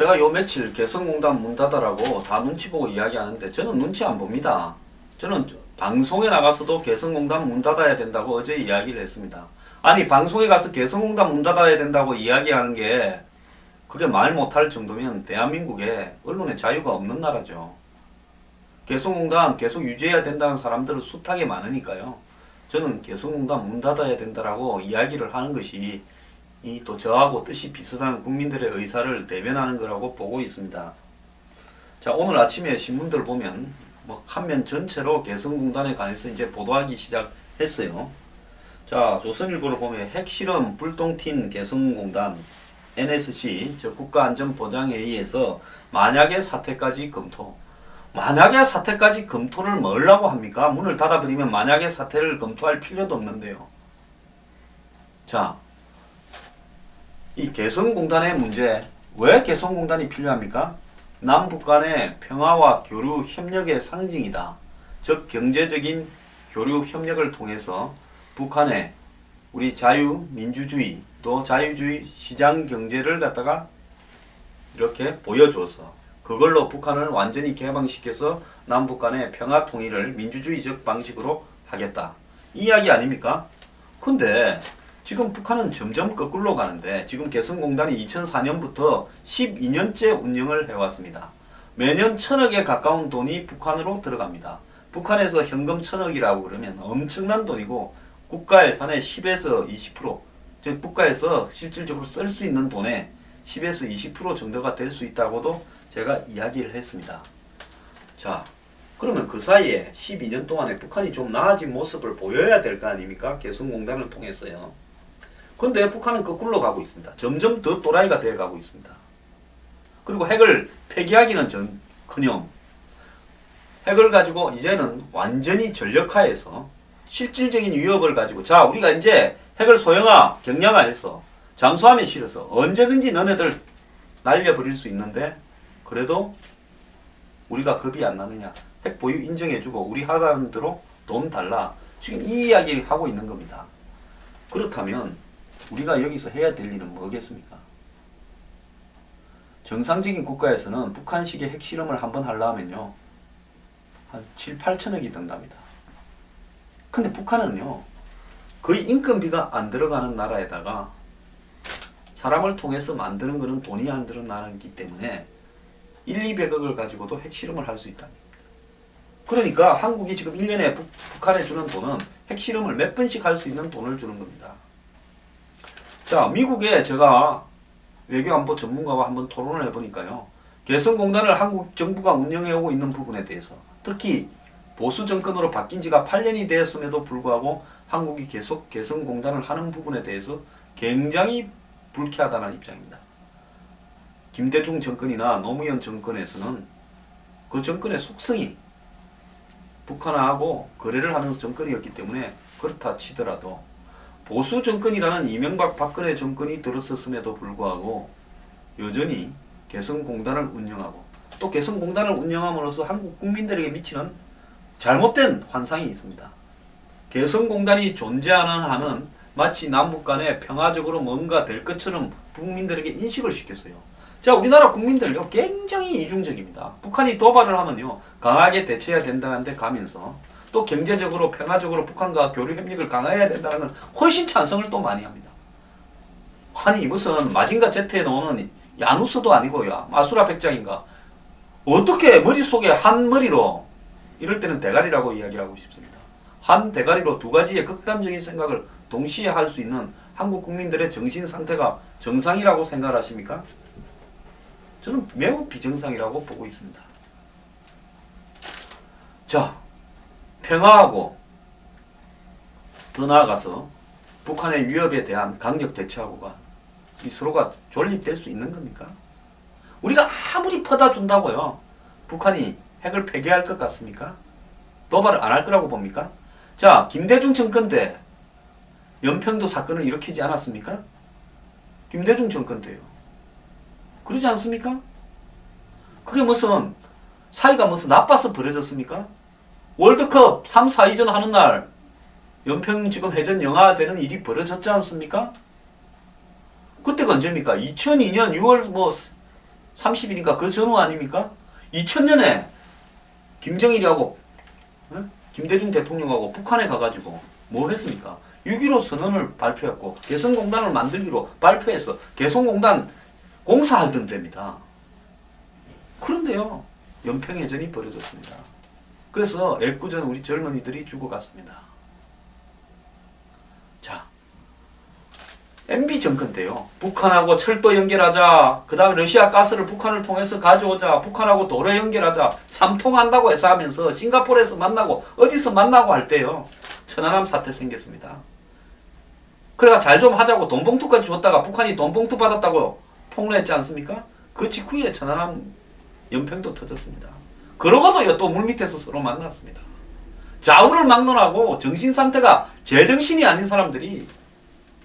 제가 요 며칠 개성공단 문 닫아라고 다 눈치 보고 이야기하는데 저는 눈치 안 봅니다. 저는 방송에 나가서도 개성공단 문 닫아야 된다고 어제 이야기를 했습니다. 아니 방송에 가서 개성공단 문 닫아야 된다고 이야기하는 게 그게 말 못할 정도면 대한민국에 언론의 자유가 없는 나라죠. 개성공단 계속 유지해야 된다는 사람들은 숱하게 많으니까요. 저는 개성공단 문 닫아야 된다라고 이야기를 하는 것이 이 또 저하고 뜻이 비슷한 국민들의 의사를 대변하는 거라고 보고 있습니다. 자, 오늘 아침에 신문들 보면 뭐 한면 전체로 개성공단에 관해서 이제 보도하기 시작했어요. 자, 조선일보를 보면 핵실험 불똥 튄 개성공단 NSC 저 국가안전보장회의에서 만약에 사태까지 검토. 만약에 사태까지 검토를 뭐라고 합니까? 문을 닫아버리면 만약에 사태를 검토할 필요도 없는데요. 자, 이 개성공단의 문제, 왜 개성공단이 필요합니까? 남북 간의 평화와 교류 협력의 상징이다. 즉 경제적인 교류 협력을 통해서 북한의 우리 자유민주주의 또 자유주의 시장 경제를 갖다가 이렇게 보여줘서 그걸로 북한을 완전히 개방시켜서 남북 간의 평화 통일을 민주주의적 방식으로 하겠다. 이 이야기 아닙니까? 근데 지금 북한은 점점 거꾸로 가는데 지금 개성공단이 2004년부터 12년째 운영을 해왔습니다. 매년 1000억에 가까운 돈이 북한으로 들어갑니다. 북한에서 현금 1000억이라고 그러면 엄청난 돈이고 국가 예산의 10에서 20%, 즉 국가에서 실질적으로 쓸 수 있는 돈의 10에서 20% 정도가 될 수 있다고도 제가 이야기를 했습니다. 자, 그러면 그 사이에 12년 동안에 북한이 좀 나아진 모습을 보여야 될 거 아닙니까? 개성공단을 통해서요. 근데 북한은 거꾸로 가고 있습니다. 점점 더 또라이가 되어 가고 있습니다. 그리고 핵을 폐기하기는 커녕 핵을 가지고 이제는 완전히 전력화해서 실질적인 위협을 가지고 자 우리가 이제 핵을 소형화, 경량화해서 잠수함에 실어서 언제든지 너네들 날려버릴 수 있는데 그래도 우리가 겁이 안 나느냐. 핵 보유 인정해주고 우리 하라는 대로 돈 달라. 지금 이 이야기를 하고 있는 겁니다. 그렇다면 우리가 여기서 해야 될 일은 뭐겠습니까? 정상적인 국가에서는 북한식의 핵실험을 한번 하려면요 한 7, 8천억이 든답니다. 근데 북한은요 거의 인건비가 안 들어가는 나라에다가 사람을 통해서 만드는 것은 돈이 안 들어가는 나라이기 때문에 1, 200억을 가지고도 핵실험을 할 수 있다. 그러니까 한국이 지금 1년에 북한에 주는 돈은 핵실험을 몇 번씩 할 수 있는 돈을 주는 겁니다. 자, 미국에 제가 외교안보 전문가와 한번 토론을 해보니까요. 개성공단을 한국 정부가 운영해오고 있는 부분에 대해서 특히 보수 정권으로 바뀐 지가 8년이 되었음에도 불구하고 한국이 계속 개성공단을 하는 부분에 대해서 굉장히 불쾌하다는 입장입니다. 김대중 정권이나 노무현 정권에서는 그 정권의 속성이 북한하고 거래를 하는 정권이었기 때문에 그렇다 치더라도 보수 정권이라는 이명박 박근혜 정권이 들어섰음에도 불구하고 여전히 개성공단을 운영하고 또 개성공단을 운영함으로써 한국 국민들에게 미치는 잘못된 환상이 있습니다. 개성공단이 존재하는 한은 마치 남북 간에 평화적으로 뭔가 될 것처럼 국민들에게 인식을 시켰어요. 자, 우리나라 국민들요 굉장히 이중적입니다. 북한이 도발을 하면요 강하게 대처해야 된다는 데 가면서 또 경제적으로 평화적으로 북한과 교류 협력을 강화해야 된다는 건 훨씬 찬성을 또 많이 합니다. 아니 무슨 마징가 Z에 나오는 야누스도 아니고요 마수라 백장인가 어떻게 머릿속에 한 머리로 이럴 때는 대가리라고 이야기하고 싶습니다. 한 대가리로 두 가지의 극단적인 생각을 동시에 할 수 있는 한국 국민들의 정신 상태가 정상이라고 생각하십니까? 저는 매우 비정상이라고 보고 있습니다. 자, 평화하고 더 나아가서 북한의 위협에 대한 강력 대처하고가 이 서로가 존립될 수 있는 겁니까? 우리가 아무리 퍼다 준다고요 북한이 핵을 폐기할 것 같습니까? 도발을 안 할 거라고 봅니까? 자, 김대중 정권 때 연평도 사건을 일으키지 않았습니까? 김대중 정권 때요. 그러지 않습니까? 그게 무슨 사이가 무슨 나빠서 벌어졌습니까? 월드컵 3, 4위전 하는 날 연평 지금 해전 영화되는 일이 벌어졌지 않습니까? 그때가 언제입니까? 2002년 6월 30일인가 그 전후 아닙니까? 2000년에 김정일이하고 김대중 대통령하고 북한에 가가지고 뭐 했습니까? 6.15 선언을 발표했고 개성공단을 만들기로 발표해서 개성공단 공사하던 데입니다. 그런데요, 연평해전이 벌어졌습니다. 그래서 애꿎은 우리 젊은이들이 죽어갔습니다. 자, MB 정권 때요, 북한하고 철도 연결하자, 그 다음에 러시아 가스를 북한을 통해서 가져오자, 북한하고 도로 연결하자, 삼통한다고 해서 하면서 싱가포르에서 만나고 어디서 만나고 할 때요, 천안함 사태 생겼습니다. 그래가 잘 좀 하자고 돈봉투까지 줬다가 북한이 돈봉투 받았다고 폭로했지 않습니까? 그 직후에 천안함 연평도 터졌습니다. 그러고도요, 또 물밑에서 서로 만났습니다. 좌우를 막론하고 정신상태가 제정신이 아닌 사람들이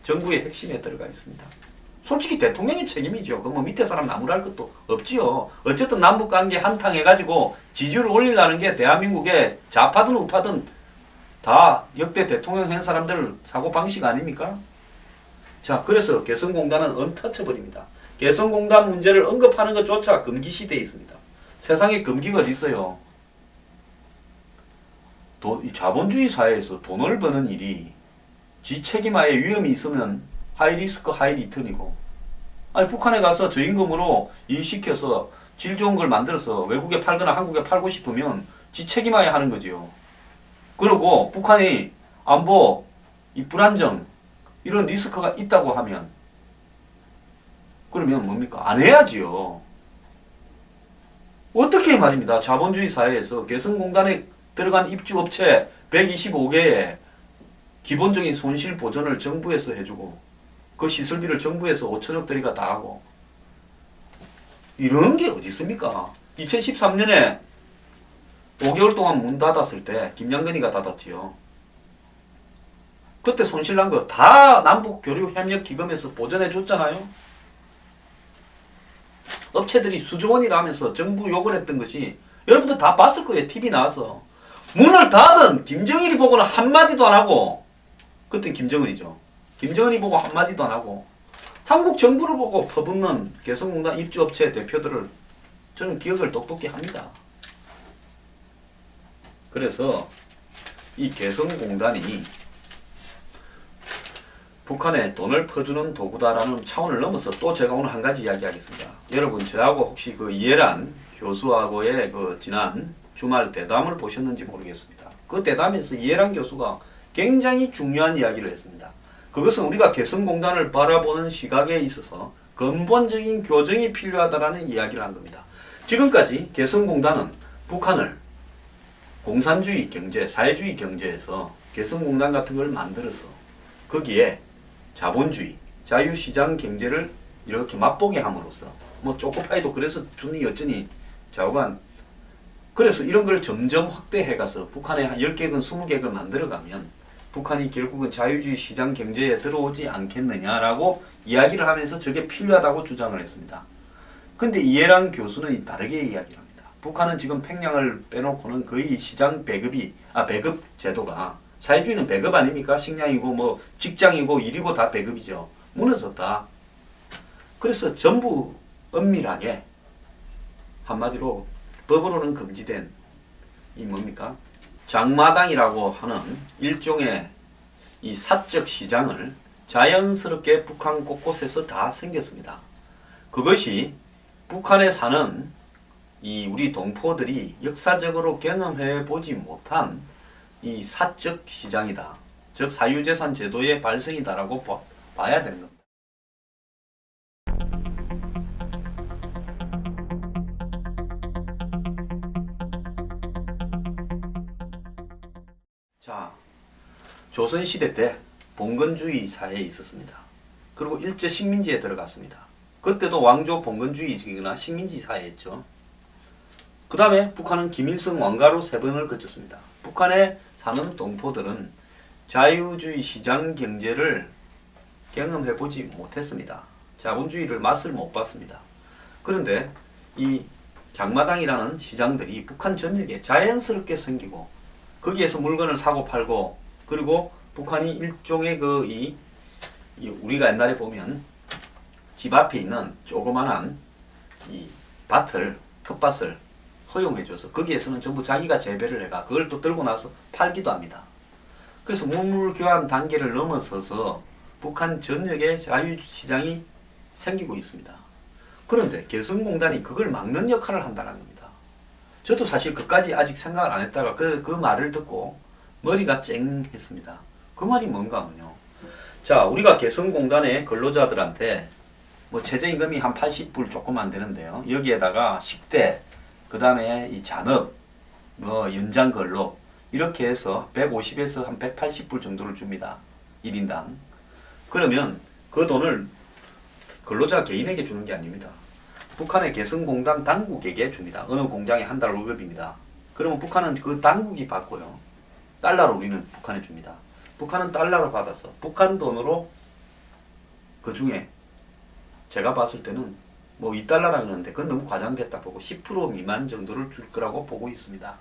정부의 핵심에 들어가 있습니다. 솔직히 대통령의 책임이죠. 그 뭐 밑에 사람 나무랄 것도 없지요. 어쨌든 남북관계 한탕 해가지고 지지율을 올리려는 게 대한민국의 좌파든 우파든 다 역대 대통령 한 사람들 사고방식 아닙니까? 자, 그래서 개성공단은 언터처블입니다. 개성공단 문제를 언급하는 것조차 금기시대에 있습니다. 세상에 금기가 어디 있어요? 자본주의 사회에서 돈을 버는 일이 지 책임하에 위험이 있으면 하이리스크 하이리턴이고, 아니 북한에 가서 저임금으로 일 시켜서 질 좋은 걸 만들어서 외국에 팔거나 한국에 팔고 싶으면 지 책임하에 하는 거지요. 그리고 북한이 안보, 이 불안정 이런 리스크가 있다고 하면 그러면 뭡니까? 안 해야지요. 어떻게 말입니다. 자본주의 사회에서 개성공단에 들어간 입주업체 125개의 기본적인 손실 보전을 정부에서 해주고 그 시설비를 정부에서 5천억 들이가 다 하고 이런 게 어디 있습니까? 2013년에 5개월 동안 문 닫았을 때 김양근이가 닫았지요. 그때 손실 난 거 다 남북교류협력기금에서 보전해 줬잖아요. 업체들이 수조 원이라 하면서 정부 욕을 했던 것이 여러분들 다 봤을 거예요. TV 나와서. 문을 닫은 김정일이 보고는 한마디도 안 하고, 그때 김정은이죠. 김정은이 보고 한마디도 안 하고 한국 정부를 보고 퍼붓는 개성공단 입주업체 대표들을 저는 기억을 똑똑히 합니다. 그래서 이 개성공단이 북한에 돈을 퍼주는 도구다라는 차원을 넘어서 또 제가 오늘 한 가지 이야기하겠습니다. 여러분, 저하고 혹시 그 이해란 교수하고의 그 지난 주말 대담을 보셨는지 모르겠습니다. 그 대담에서 이해란 교수가 굉장히 중요한 이야기를 했습니다. 그것은 우리가 개성공단을 바라보는 시각에 있어서 근본적인 교정이 필요하다라는 이야기를 한 겁니다. 지금까지 개성공단은 북한을 공산주의 경제, 사회주의 경제에서 개성공단 같은 걸 만들어서 거기에 자본주의, 자유시장 경제를 이렇게 맛보게 함으로써 뭐 초코파이도 그래서 주니 어쩌니 좌우간 그래서 이런 걸 점점 확대해가서 북한에 한 10개건 20개를 만들어가면 북한이 결국은 자유주의 시장 경제에 들어오지 않겠느냐라고 이야기를 하면서 저게 필요하다고 주장을 했습니다. 근데 이해란 교수는 다르게 이야기를 합니다. 북한은 지금 팽량을 빼놓고는 거의 시장 배급 제도가 사회주의는 배급 아닙니까? 식량이고 뭐 직장이고 일이고 다 배급이죠. 무너졌다. 그래서 전부 엄밀하게 한마디로 법으로는 금지된 이 뭡니까? 장마당이라고 하는 일종의 이 사적 시장을 자연스럽게 북한 곳곳에서 다 생겼습니다. 그것이 북한에 사는 이 우리 동포들이 역사적으로 경험해 보지 못한 이 사적 시장이다. 즉 사유재산 제도의 발생이다라고 봐야 되는 겁니다. 자, 조선시대 때 봉건주의 사회에 있었습니다. 그리고 일제 식민지에 들어갔습니다. 그때도 왕조 봉건주의이거나 식민지 사회였죠. 그 다음에 북한은 김일성 왕가로 3번을 거쳤습니다. 북한에 사는 동포들은 자유주의 시장 경제를 경험해보지 못했습니다. 자본주의를 맛을 못 봤습니다. 그런데 이 장마당이라는 시장들이 북한 전역에 자연스럽게 생기고 거기에서 물건을 사고 팔고 그리고 북한이 일종의 우리가 옛날에 보면 집 앞에 있는 조그만한 이 텃밭을 허용해줘서 거기에서는 전부 자기가 재배를 해가 그걸 또 들고 나서 팔기도 합니다. 그래서 물물교환 단계를 넘어서서 북한 전역에 자유시장이 생기고 있습니다. 그런데 개성공단이 그걸 막는 역할을 한다는 겁니다. 저도 사실 그까지 아직 생각을 안 했다가 그 말을 듣고 머리가 쨍했습니다. 그 말이 뭔가 하면요. 자, 우리가 개성공단의 근로자들한테 뭐 최저임금이 한 80불 조금 안 되는데요. 여기에다가 식대, 그 다음에 이 잔업, 뭐 연장근로 이렇게 해서 150에서 한 180불 정도를 줍니다. 1인당. 그러면 그 돈을 근로자 개인에게 주는 게 아닙니다. 북한의 개성공단 당국에게 줍니다. 어느 공장에 한 달 월급입니다. 그러면 북한은 그 당국이 받고요. 달러로 우리는 북한에 줍니다. 북한은 달러로 받아서 북한 돈으로 그 중에 제가 봤을 때는 뭐 2달러라고 하는데 그건 너무 과장됐다 보고 10% 미만 정도를 줄 거라고 보고 있습니다.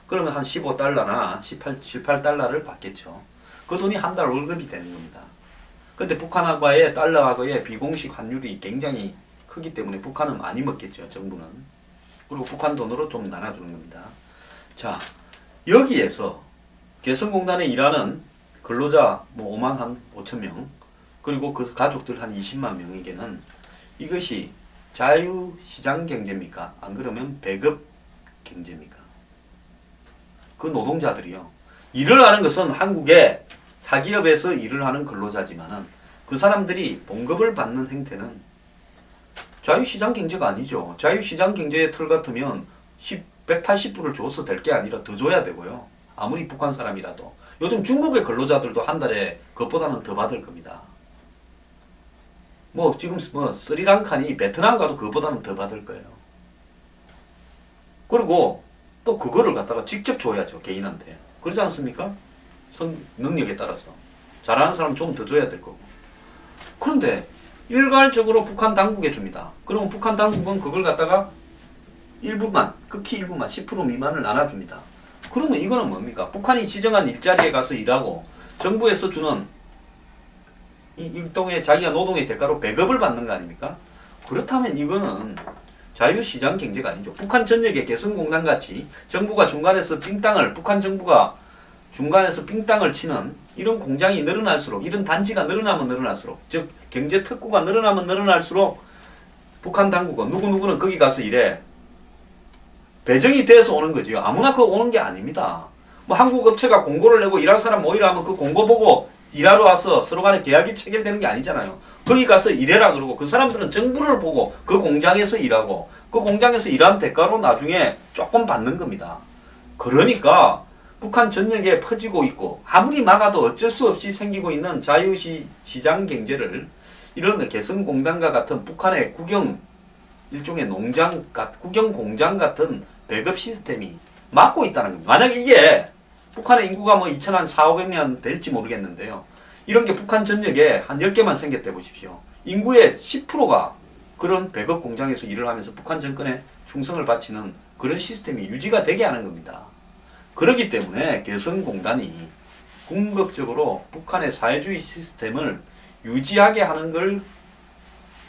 그러면 한 15달러나 18달러를 받겠죠. 그 돈이 한 달 월급이 되는 겁니다. 근데 북한과의 달러하고의 비공식 환율이 굉장히 크기 때문에 북한은 많이 먹겠죠. 정부는. 그리고 북한 돈으로 좀 나눠주는 겁니다. 자, 여기에서 개성공단에 일하는 근로자 뭐 5만 한 5천 명 그리고 그 가족들 한 20만 명에게는 이것이 자유시장 경제입니까? 안 그러면 배급 경제입니까? 그 노동자들이요. 일을 하는 것은 한국의 사기업에서 일을 하는 근로자지만은 그 사람들이 봉급을 받는 행태는 자유시장 경제가 아니죠. 자유시장 경제의 틀 같으면 180불을 줘서 될 게 아니라 더 줘야 되고요. 아무리 북한 사람이라도. 요즘 중국의 근로자들도 한 달에 그것보다는 더 받을 겁니다. 뭐 지금 뭐 스리랑카니 베트남 가도 그것보다는 더 받을 거예요. 그리고 또 그거를 갖다가 직접 줘야죠. 개인한테. 그러지 않습니까? 능력에 따라서. 잘하는 사람 좀 더 줘야 될 거고. 그런데 일괄적으로 북한 당국에 줍니다. 그러면 북한 당국은 그걸 갖다가 일부만, 극히 일부만 10% 미만을 나눠줍니다. 그러면 이거는 뭡니까? 북한이 지정한 일자리에 가서 일하고 정부에서 주는 이 일동의 자기가 노동의 대가로 배급을 받는 거 아닙니까? 그렇다면 이거는 자유시장 경제가 아니죠. 북한 전역에 개성공단 같이 정부가 중간에서 삥땅을 북한 정부가 중간에서 삥땅을 치는 이런 공장이 늘어날수록 이런 단지가 늘어나면 늘어날수록 즉 경제 특구가 늘어나면 늘어날수록 북한 당국은 누구누구는 거기 가서 일해. 배정이 돼서 오는 거죠. 아무나 그거 오는 게 아닙니다. 뭐 한국 업체가 공고를 내고 일할 사람 모이라 하면 그 공고 보고 일하러 와서 서로 간에 계약이 체결되는 게 아니잖아요. 거기 가서 일해라 그러고 그 사람들은 정부를 보고 그 공장에서 일하고 그 공장에서 일한 대가로 나중에 조금 받는 겁니다. 그러니까 북한 전역에 퍼지고 있고 아무리 막아도 어쩔 수 없이 생기고 있는 자유시장 경제를 이런 개성공단과 같은 북한의 일종의 국영 공장 같은 배급 시스템이 막고 있다는 겁니다. 만약에 이게 북한의 인구가 뭐 2,400명 될지 모르겠는데요. 이런 게 북한 전역에 한 10개만 생겼대 보십시오. 인구의 10%가 그런 배급 공장에서 일을 하면서 북한 정권에 충성을 바치는 그런 시스템이 유지가 되게 하는 겁니다. 그렇기 때문에 개성공단이 궁극적으로 북한의 사회주의 시스템을 유지하게 하는 걸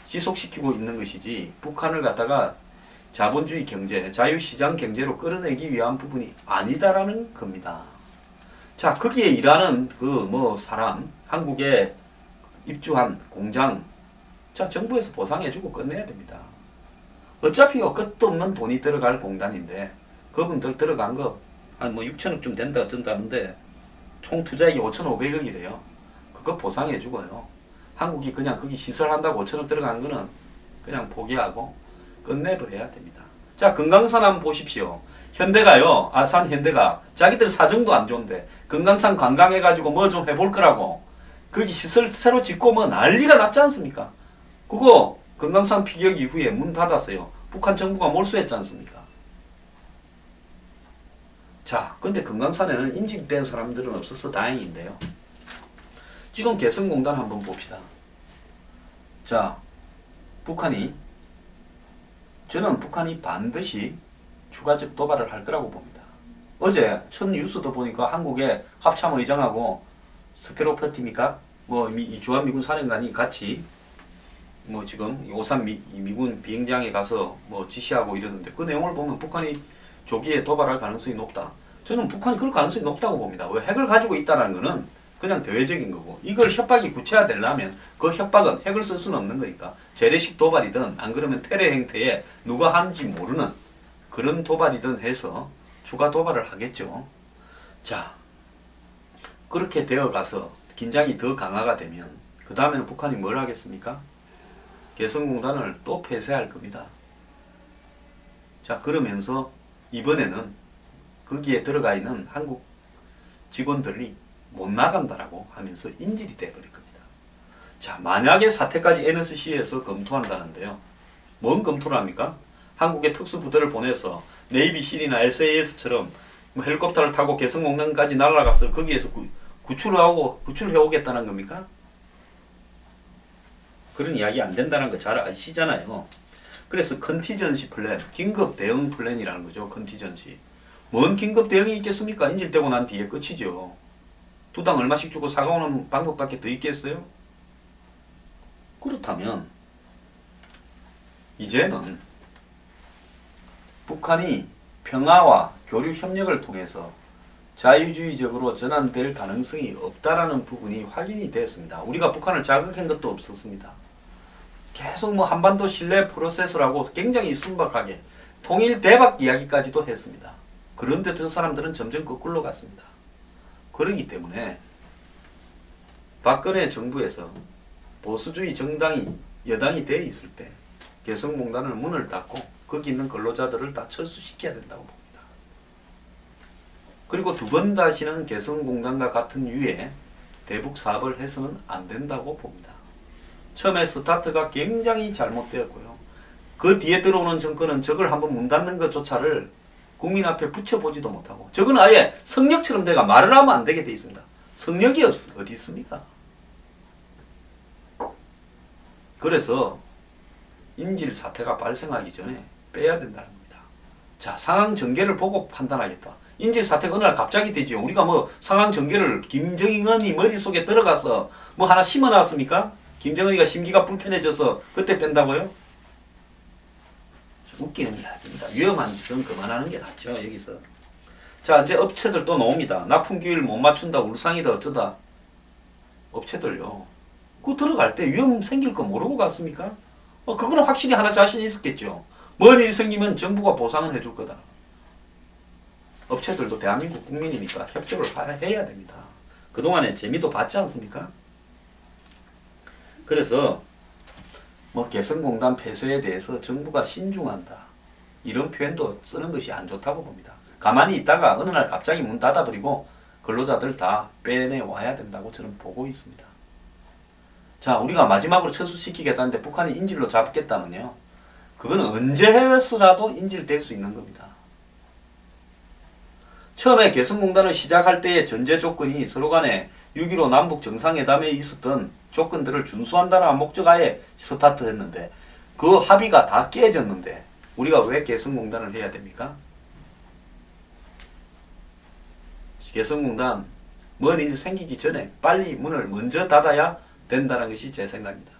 지속시키고 있는 것이지 북한을 갖다가 자본주의 경제, 자유시장 경제로 끌어내기 위한 부분이 아니다라는 겁니다. 자, 거기에 일하는 사람, 한국에 입주한 공장, 자, 정부에서 보상해주고 끝내야 됩니다. 어차피 끝도 없는 돈이 들어갈 공단인데 그분들 들어간 거 한 6천억쯤 된다 어쩐다는데 총 투자액이 5,500억이래요. 그거 보상해주고요. 한국이 그냥 거기 시설한다고 5천억 들어간 거는 그냥 포기하고 끝내버려야 됩니다. 자, 금강산 한번 보십시오. 현대가요, 아산 현대가 자기들 사정도 안 좋은데 금강산 관광해가지고 뭐 좀 해볼 거라고 거기 시설 새로 짓고 뭐 난리가 났지 않습니까? 그거 금강산 피격 이후에 문 닫았어요. 북한 정부가 몰수했지 않습니까? 자, 근데 금강산에는 인직된 사람들은 없어서 다행인데요. 지금 개성공단 한번 봅시다. 자, 저는 북한이 반드시 추가적 도발을 할 거라고 봅니다. 어제 첫 뉴스도 보니까 한국의 합참의장하고 스케로퍼티입니까? 이 주한미군 사령관이 같이 뭐 지금 오산 미군 비행장에 가서 뭐 지시하고 이러는데 그 내용을 보면 북한이 조기에 도발할 가능성이 높다. 저는 북한이 그럴 가능성이 높다고 봅니다. 왜 핵을 가지고 있다는 거는 그냥 대외적인 거고 이걸 협박이 구체화되려면 그 협박은 핵을 쓸 수는 없는 거니까 재래식 도발이든 안 그러면 테러 행태에 누가 하는지 모르는 그런 도발이든 해서 추가 도발을 하겠죠. 자, 그렇게 되어가서 긴장이 더 강화가 되면 그 다음에는 북한이 뭘 하겠습니까? 개성공단을 또 폐쇄할 겁니다. 자, 그러면서 이번에는 거기에 들어가 있는 한국 직원들이 못 나간다라고 하면서 인질이 돼버릴 겁니다. 자, 만약에 사태까지 NSC에서 검토한다는데요. 뭔 검토를 합니까? 한국의 특수부대를 보내서 네이비실이나 SAS처럼 뭐 헬리콥터를 타고 개성공단까지 날아가서 거기에서 구출해오겠다는 겁니까? 그런 이야기 안 된다는 거 잘 아시잖아요. 그래서 컨티전시 플랜, 긴급 대응 플랜이라는 거죠. 컨티전시. 뭔 긴급 대응이 있겠습니까? 인질되고 난 뒤에 끝이죠. 두 당 얼마씩 주고 사과오는 방법밖에 더 있겠어요? 그렇다면 이제는 북한이 평화와 교류 협력을 통해서 자유주의적으로 전환될 가능성이 없다라는 부분이 확인이 되었습니다. 우리가 북한을 자극한 것도 없었습니다. 계속 뭐 한반도 신뢰 프로세스라고 굉장히 순박하게 통일 대박 이야기까지도 했습니다. 그런데 저 사람들은 점점 거꾸로 갔습니다. 그렇기 때문에 박근혜 정부에서 보수주의 정당이 여당이 돼 있을 때 개성공단을 문을 닫고 거기 있는 근로자들을 다 철수시켜야 된다고 봅니다. 그리고 두 번 다시는 개성공단과 같은 유의 대북 사업을 해서는 안 된다고 봅니다. 처음에 스타트가 굉장히 잘못되었고요. 그 뒤에 들어오는 정권은 저걸 한번 문 닫는 것조차를 국민 앞에 붙여보지도 못하고 저건 아예 성역처럼 내가 말을 하면 안 되게 돼 있습니다. 성역이 어디 있습니까? 그래서 인질 사태가 발생하기 전에 빼야 된다는 겁니다. 자, 상황 전개를 보고 판단하겠다. 인질 사태가 어느 날 갑자기 되죠. 우리가 뭐 상황 전개를 김정은이 머릿속에 들어가서 뭐 하나 심어놨습니까? 김정은이가 심기가 불편해져서 그때 뺀다고요? 웃기는 이야기입니다. 위험한 짓은 그만하는 게 낫죠. 여기서. 자, 이제 업체들 또 나옵니다. 납품기율 못 맞춘다, 울상이다, 어쩌다. 업체들요. 그 들어갈 때 위험 생길 거 모르고 갔습니까? 그거는 확실히 하나 자신 있었겠죠. 뭔 일 생기면 정부가 보상을 해줄 거다. 업체들도 대한민국 국민이니까 협조를 해야 됩니다. 그동안에 재미도 봤지 않습니까? 그래서 뭐 개성공단 폐쇄에 대해서 정부가 신중한다. 이런 표현도 쓰는 것이 안 좋다고 봅니다. 가만히 있다가 어느 날 갑자기 문 닫아버리고 근로자들 다 빼내와야 된다고 저는 보고 있습니다. 자, 우리가 마지막으로 철수시키겠다는데 북한이 인질로 잡겠다면요. 그건 언제 해서라도 인질될 수 있는 겁니다. 처음에 개성공단을 시작할 때의 전제 조건이 서로 간에 6.15 남북 정상회담에 있었던 조건들을 준수한다는 목적하에 스타트했는데 그 합의가 다 깨졌는데 우리가 왜 개성공단을 해야 됩니까? 개성공단 뭔 일이 생기기 전에 빨리 문을 먼저 닫아야 된다는 것이 제 생각입니다.